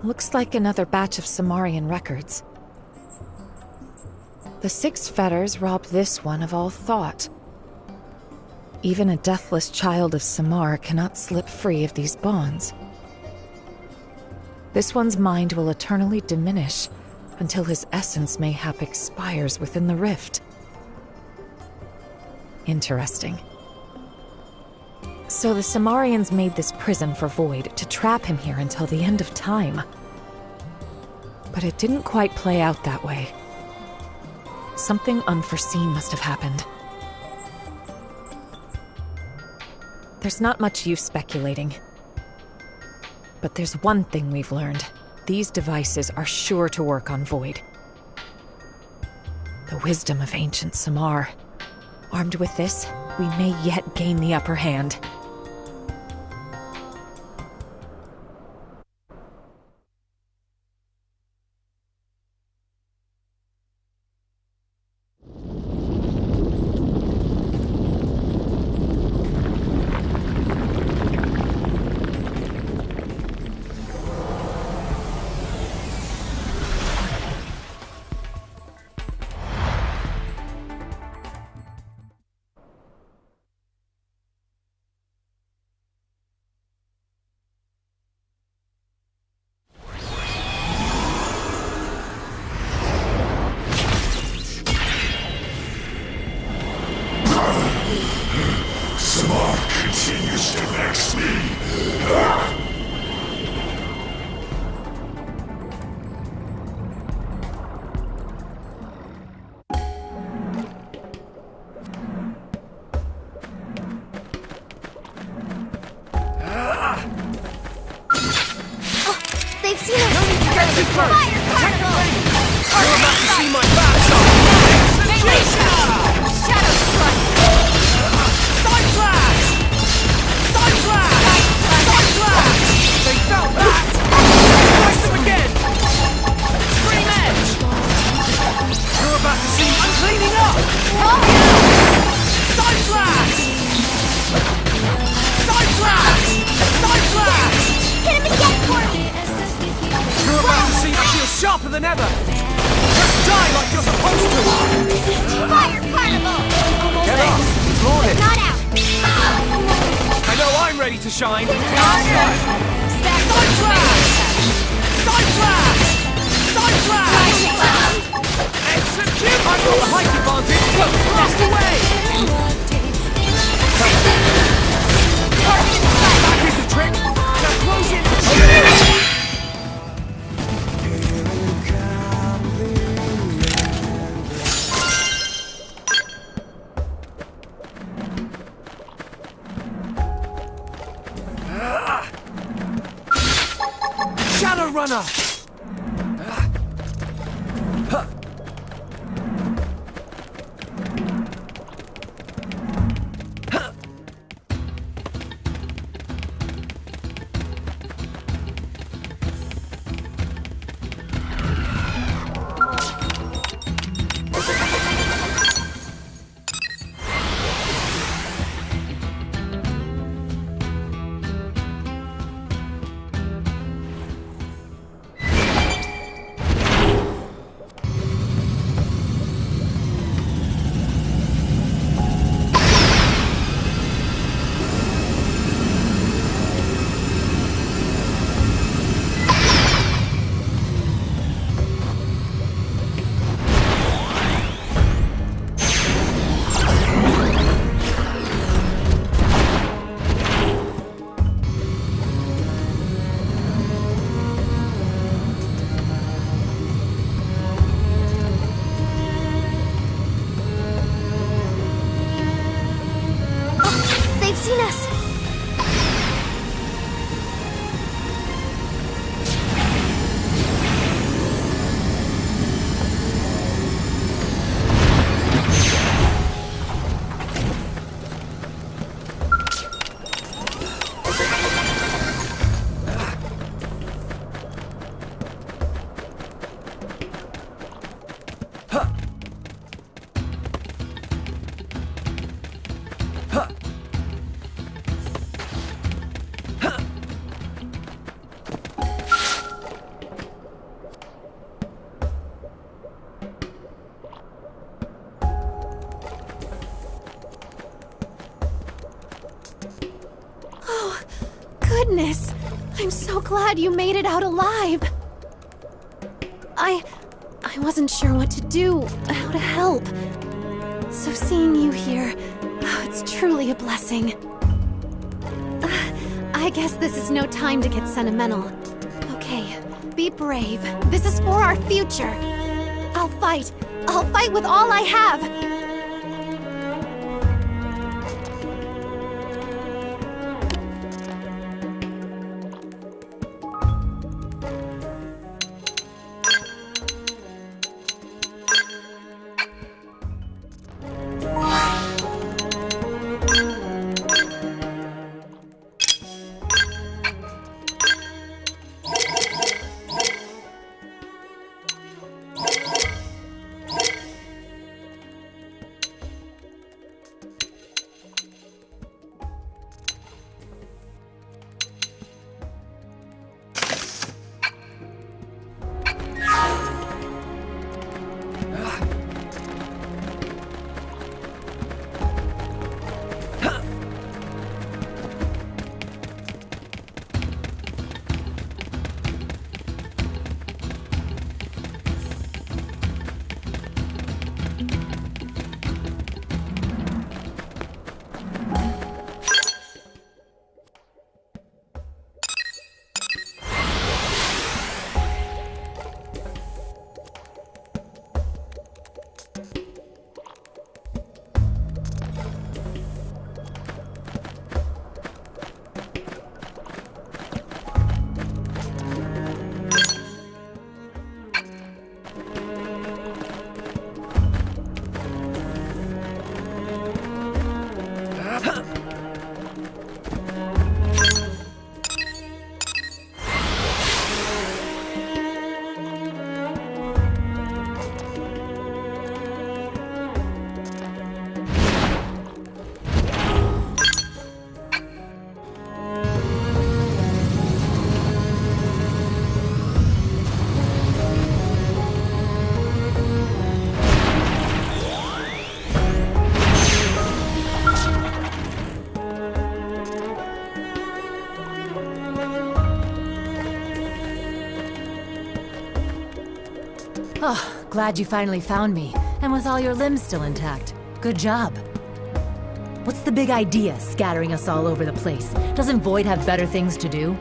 Looks like another batch of Samarian records. The 6 fetters robbed this one of all thought. Even a deathless child of Samar cannot slip free of these bonds. This one's mind will eternally diminish until his essence mayhap expires within the rift. Interesting. So the Samarians made this prison for Void to trap him here until the end of time. But it didn't quite play out that way. Something unforeseen must have happened. There's not much use speculating. But there's one thing we've learned. These devices are sure to work on Void. The wisdom of ancient Samar. Armed with this, we may yet gain the upper hand. They've seen us! Fire! You're about to see my backside! Executioner! Shadow Strike! Side Flash! Side Flash! Side Flash! They felt that! Strike them again! Scream Edge! You're about to see I'm cleaning up! Oh! Side Flash! Side Flash! Side Flash! Hit him again for me! You're about to see I feel sharper than ever! Just die like you're supposed to! Fire Carnival! Get up! It's morning! Not out! I know I'm ready to shine! Harder! Side Flash! Side Flash! Side Flash! mana! Seen us! Goodness! I'm so glad you made it out alive! I wasn't sure what to do, how to help. So seeing you here, it's truly a blessing. I guess this is no time to get sentimental. Okay, be brave. This is for our future. I'll fight. I'll fight with all I have! Oh, glad you finally found me, and with all your limbs still intact. Good job. What's the big idea, scattering us all over the place? Doesn't Void have better things to do?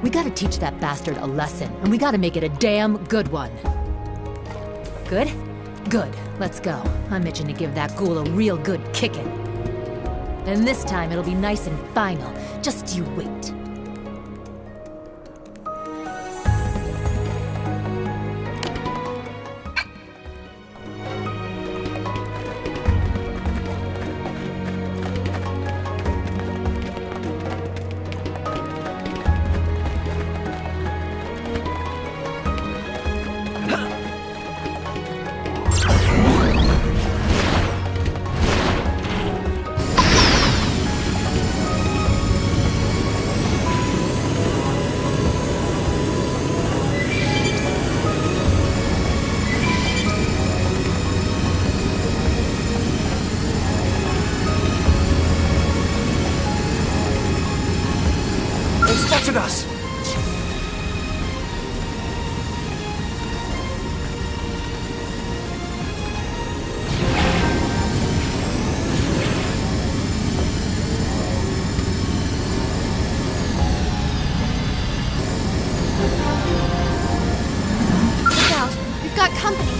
We gotta teach that bastard a lesson, and we gotta make it a damn good one. Good? Good. Let's go. I'm itching to give that ghoul a real good kicking. And this time it'll be nice and final. Just you wait. with us! Look out! We've got company!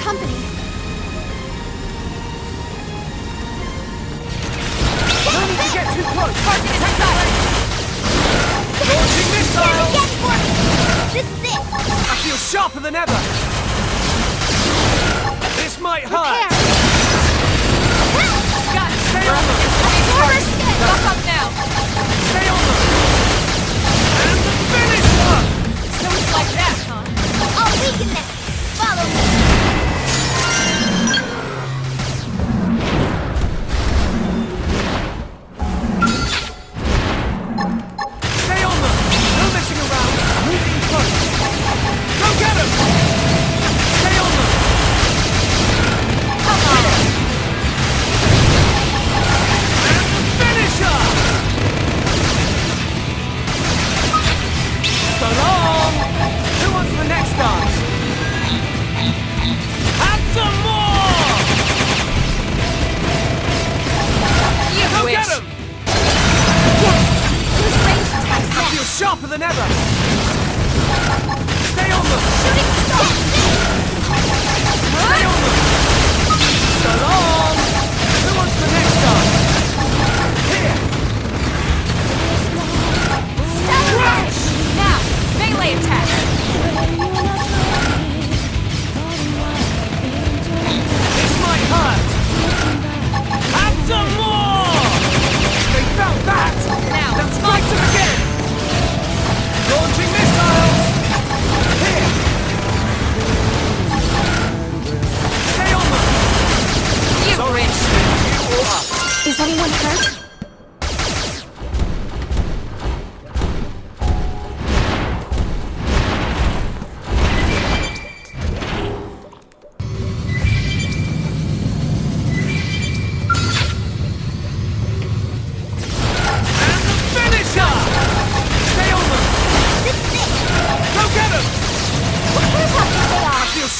Company. No need to get too close! Launching missiles! This is it! I feel sharper than ever! This might hurt! Got it! Stay on them! Buck up now! Stay on them! And the finisher! So it's like that, huh? I'll weaken them! Follow me! Sharper than ever! Stay on them! Shooting star! Stay on them! So long! Who wants the next dance? Here! Crash! Now, melee attack! This might hurt! Have some more! They felt that! Now, let's fight them again! Launching missiles! Here! Stay on them! You rich! You up! Is anyone hurt?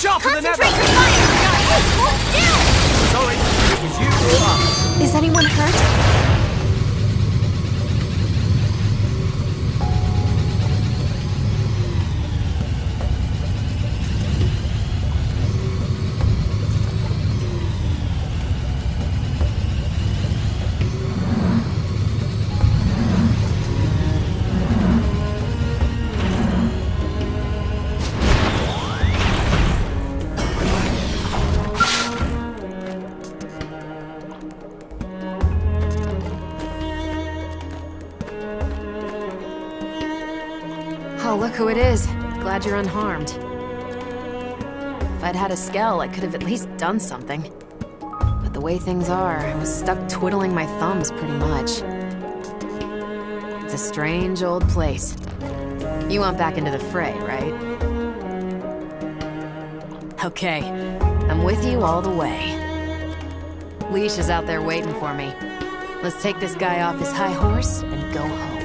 Sharper than ever! Concentrate your fire! Hey, hold still! Sorry, it was you or us. Is anyone hurt? Oh, look who it is. Glad you're unharmed. If I'd had a Skell, I could have at least done something. But the way things are, I was stuck twiddling my thumbs pretty much. It's a strange old place. You want back into the fray, right? Okay, I'm with you all the way. Leash is out there waiting for me. Let's take this guy off his high horse and go home.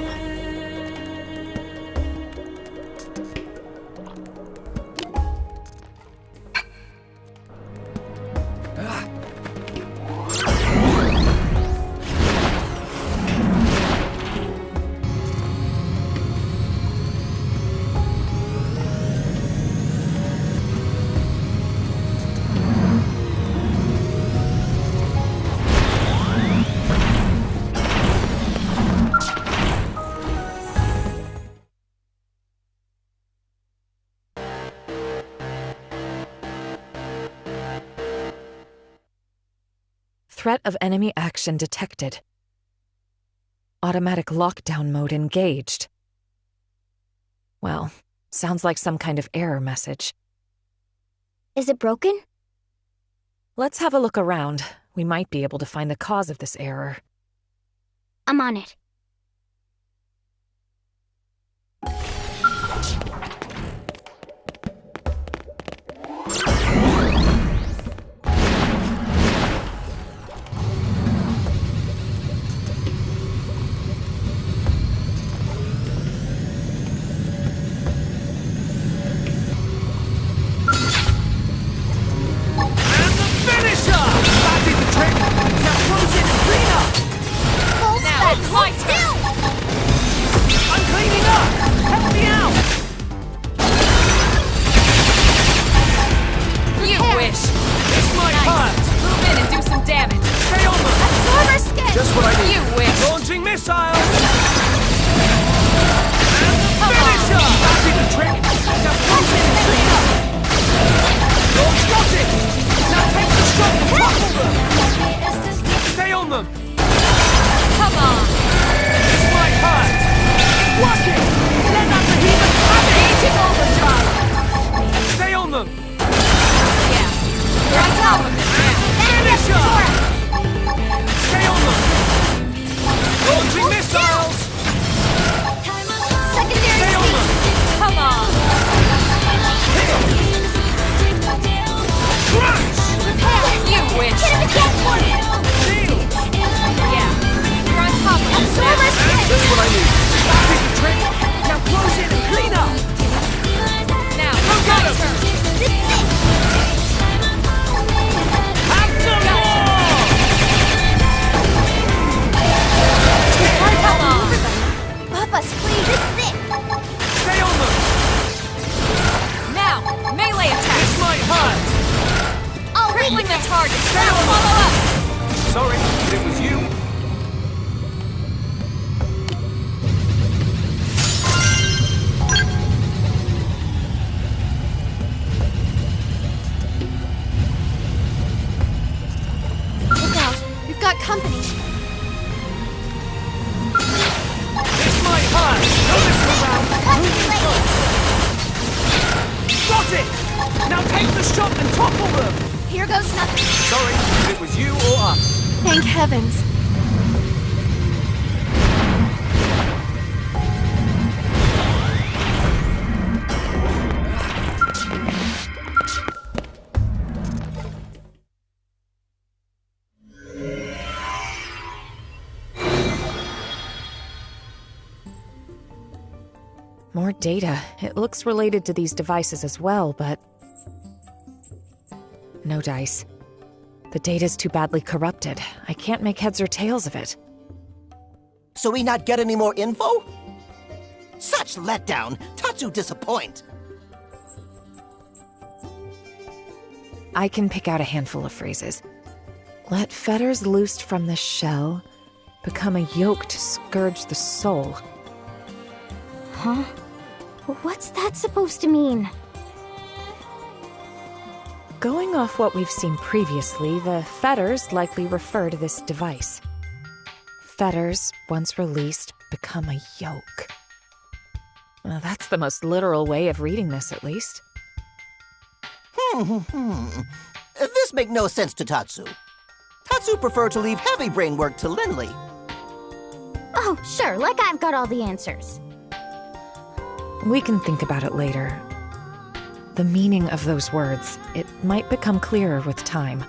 Threat of enemy action detected. Automatic lockdown mode engaged. Well, sounds like some kind of error message. Is it broken? Let's have a look around. We might be able to find the cause of this error. I'm on it. More data. It looks related to these devices as well, but... no dice. The data's too badly corrupted. I can't make heads or tails of it. So we not get any more info? Such letdown! Tatsu disappoint! I can pick out a handful of phrases. Let fetters loosed from the shell become a yoke to scourge the soul. Huh? What's that supposed to mean? Going off what we've seen previously, the fetters likely refer to this device. Fetters, once released, become a yoke. Well, that's the most literal way of reading this, at least. This make no sense to Tatsu. Tatsu prefer to leave heavy brain work to Linley. Oh, sure, like I've got all the answers. We can think about it later. The meaning of those words, it might become clearer with time.